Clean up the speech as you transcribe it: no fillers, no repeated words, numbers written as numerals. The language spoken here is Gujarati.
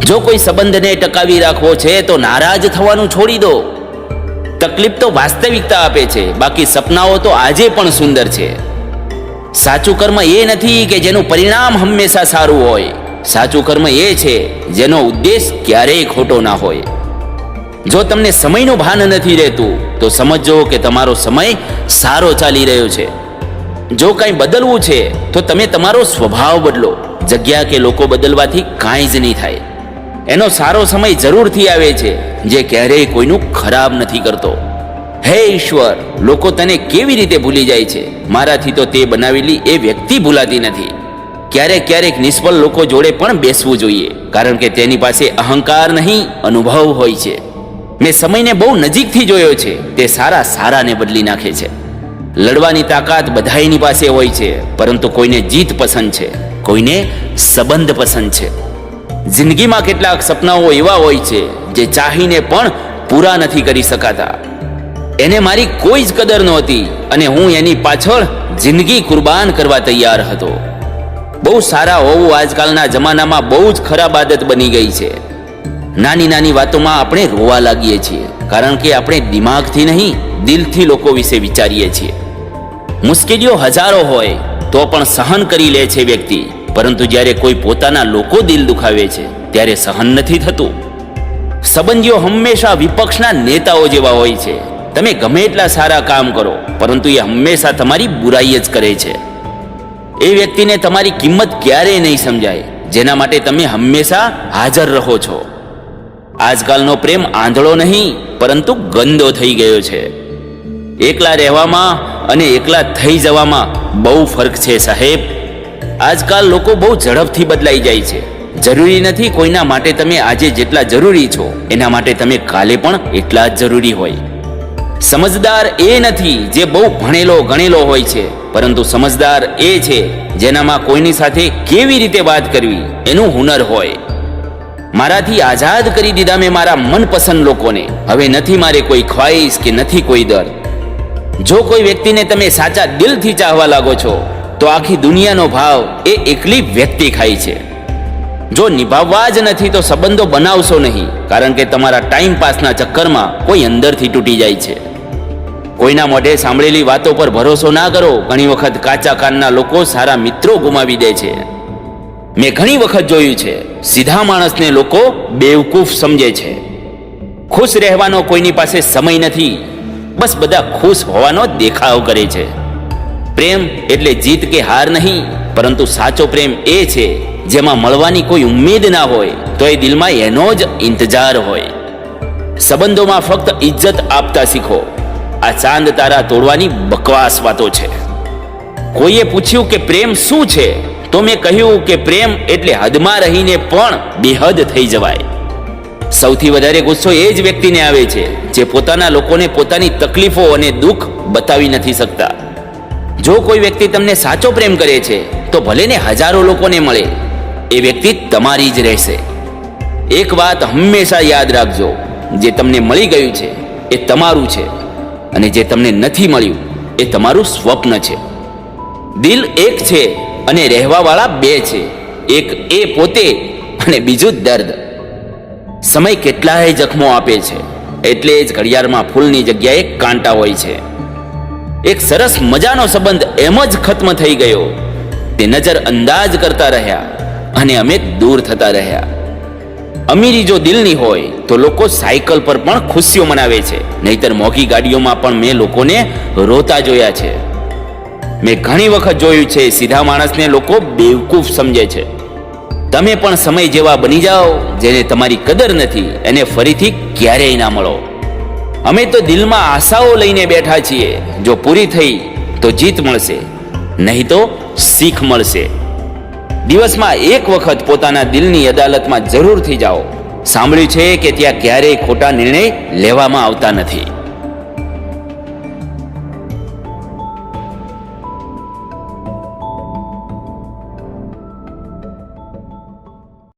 જો કોઈ સંબંધને ટકાવી રાખવો છે તો નારાજ થવાનું છોડી દો. તકલીફ તો વાસ્તવિકતા આપે છે, બાકી સપનાઓ તો આજે પણ સુંદર છે. સાચું કર્મ એ નથી કે જેનું પરિણામ હંમેશા સારું હોય. સાચું કર્મ એ છે જેનો ઉદ્દેશ ક્યારેય ખોટો ના હોય. જો તમને સમયનું ભાન નથી રહેતું તો સમજો કે તમારો સમય સારો ચાલી રહ્યો છે. જો કંઈ બદલવું છે તો તમે તમારો સ્વભાવ બદલો. જગ્યા કે લોકો બદલવાથી કાંઈ જ નહીં થાય. એનો સારો સમય જરૂરથી આવે છે જે ક્યારેય કોઈનું ખરાબ નથી કરતો. હે ઈશ્વર, લોકો તને કેવી રીતે ભૂલી જાય છે? મારાથી તો તે બનાવેલી એ વ્યક્તિ ભૂલાતી નથી. ક્યારેક ક્યારેક નિષ્ફળ લોકો જોડે પણ બેસવું જોઈએ, કારણ કે તેની પાસે અહંકાર નહીં, અનુભવ હોય છે. મેં સમયને બહુ નજીકથી જોયો છે. તે સારાને બદલી નાખે છે. લડવાની તાકાત બધાની પાસે હોય છે, પરંતુ કોઈને જીત પસંદ છે, કોઈને સંબંધ પસંદ છે. જિંદગીમાં કેટલાક સપનાઓ એવા હોય છે જે ચાહીને પણ પૂરા નથી કરી શકાતા. એને મારી કોઈ જ કદર નહોતી અને હું એની પાછળ જિંદગી કુરબાન કરવા તૈયાર હતો. બહુ સારા હોવું આજકાલના જમાનામાં બહુ જ ખરાબ આદત બની ગઈ છે. નાની નાની વાતોમાં આપણે રોવા લાગીએ છીએ, કારણ કે આપણે દિમાગથી નહીં, દિલથી લોકો વિશે વિચારીએ છીએ. મુશ્કેલીઓ હજારો હોય તો પણ સહન કરી લે છે વ્યક્તિ, પરંતુ જ્યારે કોઈ પોતાના લોકો દિલ દુખાવે છે ત્યારે સહન નથી થતું. સંબંધીઓ હંમેશા વિપક્ષના નેતાઓ જેવા હોય છે. તમે ગમે એટલા સારા કામ કરો, પરંતુ એ હંમેશા તમારી બુરાઈ જ કરે છે. એ વ્યક્તિને તમારી કિંમત ક્યારેય નહીં સમજાય, જેના માટે તમે હંમેશા હાજર રહો છો. આજકાલનો પ્રેમ આંધળો નહીં, પરંતુ ગંદો થઈ ગયો છે. એકલા રહેવામાં અને એકલા થઈ જવામાં બહુ ફરક છે સાહેબ. આજકાલ લોકો બહુ ઝડપથી બદલાઈ જાય છે. જરૂરી નથી કોઈના માટે તમે આજે જેટલા જરૂરી છો એના માટે તમે કાલે પણ એટલા જ જરૂરી હોય. સમજદાર એ નથી જે બહુ ભણેલો ગણેલો હોય છે, પરંતુ સમજદાર એ છે જેનામાં કોઈની સાથે કેવી રીતે વાત કરવી એનું હુનર હોય. મારાથી આઝાદ કરી દીધા મેં મારા મનપસંદ લોકોને. હવે નથી મારે કોઈ ખ્વાહિશ કે નથી કોઈ દર. જો કોઈ વ્યક્તિને તમે સાચા દિલથી ચાહવા લાગો છો તો આખી દુનિયાનો ભાવ એ એકલી વ્યક્તિ ખાય છે. જો નિભાવવા જ નથી તો સંબંધો બનાવશો નહીં, કારણ કે તમારા ટાઈમ પાસના ચક્કરમાં કોઈ અંદરથી તૂટી જાય છે. કોઈના મોઢે સાંભળેલી વાતો પર ભરોસો ના કરો. ઘણી વખત કાચા કાનના લોકો સારા મિત્રો ગુમાવી દે છે. મેં ઘણી વખત જોયું છે, સીધા માણસને લોકો બેવકૂફ સમજે છે. ખુશ રહેવાનો કોઈની પાસે સમય નથી, બસ બધા ખુશ હોવાનો દેખાવ કરે છે. પ્રેમ એટલે જીત કે હાર નહીં, પરંતુ સાચો પ્રેમ એ છે જેમાં મળવાની કોઈ ઉમ્મીદ ના હોય તો એ દિલમાં એનો જ ઇંતજાર હોય. સંબંધોમાં ફક્ત ઇજ્જત આપતા શીખો. આ ચાંદ તારા તોડવાની બકવાસ વાતો છે. કોઈએ પૂછ્યું કે પ્રેમ શું છે, તો મેં કહ્યું કે પ્રેમ એટલે હદમાં રહીને પણ બેહદ થઈ જવાય. સૌથી વધારે ગુસ્સો એ જ વ્યક્તિને આવે છે જે પોતાના લોકોને પોતાની તકલીફો અને દુઃખ બતાવી નથી શકતા. જો કોઈ વ્યક્તિ તમને સાચો પ્રેમ કરે છે તો ભલે ને હજારો લોકોને મળે, એ વ્યક્તિ તમારી જ રહેશે. એક વાત હંમેશા યાદ રાખજો, જે તમને મળી ગયું છે એ તમારું છે, અને જે તમને નથી મળ્યું એ તમારું સ્વપ્ન છે. દિલ એક છે અને રહેવાવાળા બે છે. એક એ પોતે અને બીજું દર્દ. સમય કેટલાય જખમો આપે છે, એટલે જ ઘડિયાળમાં ફૂલની જગ્યાએ કાંટા હોય છે. એક સરસ મજાનો સંબંધ એમ જ ખત્મ થઈ ગયો. તે નજર અંદાજ કરતા રહ્યા અને અમે દૂર થતા રહ્યા. અમીરી જો દિલની હોય તો લોકો સાયકલ પર પણ ખુશીઓ મનાવે છે, નહીતર મોંઘી ગાડીઓમાં પણ મેં લોકોને રોતા જોયા છે. મેં ઘણી વખત જોયું છે, સીધા માણસને લોકો બેવકૂફ સમજે છે. તમે પણ સમય જેવા બની જાઓ. જેને તમારી કદર નથી એને ફરીથી ક્યારેય ના મળો. અમે તો દિલમાં આશાઓ લઈને બેઠા છીએ. જો પૂરી થઈ તો જીત મળશે, નહીં તો શીખ મળશે. દિવસમાં એક વખત પોતાના દિલની અદાલતમાં જરૂરથી જાઓ. સાંભળ્યું છે કે ત્યાં ક્યારેય ખોટા નિર્ણય લેવામાં આવતા નથી.